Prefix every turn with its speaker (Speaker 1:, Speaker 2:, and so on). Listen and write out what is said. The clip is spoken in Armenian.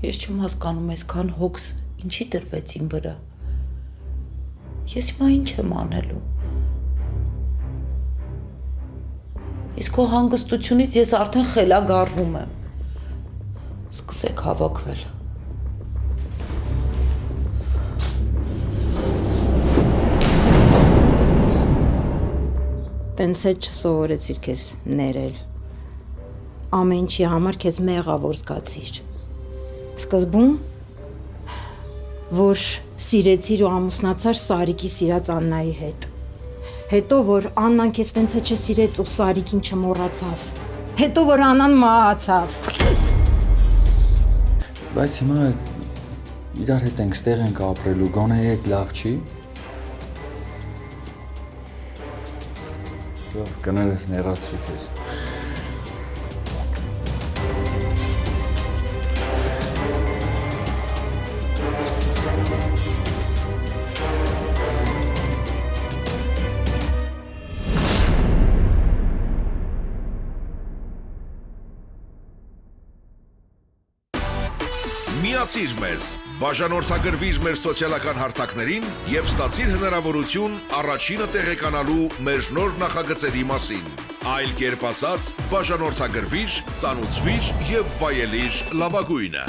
Speaker 1: Ես չեմ հասկանում այսքան հոգս ինչի դրվեց իմ վրա։ Ես հիմա ինչ եմ անելու։ Իսկ քո հանգստությունից ես արդեն խելագարվում եմ։ Սկսեք հավաքվել։
Speaker 2: Տենց էլ չսովորեցիր քեզ ներել։ Ամեն ինչի համար քեզ մեղավոր զգացիր։ Սկզբում, որ սիրեցիր ու ամուսնացար Սարիկի սիրած Աննայի հետ։ Հետո, որ Աննան քեզ տենց է չսիրեց ու Սարիկին չմոռացավ։ Հետո, որ Աննան մահացավ։
Speaker 3: Բայց հիմա իրար հետ ենք, ստեղ ենք ապրելու, գոնե այդ լավ չի։ Լավ, կներես նեղացրի քեզ։
Speaker 4: Միացիր մեզ, բաժանորդագրվիր մեր սոցիալական հարթակներին և ստացիր հնարավորություն առաջինը տեղեկանալու մեր նոր նախագծերի մասին։ Այլ կերպ ասած, բաժանորդագրվիր, ծանուցվիր և վայելիր լավագույնը։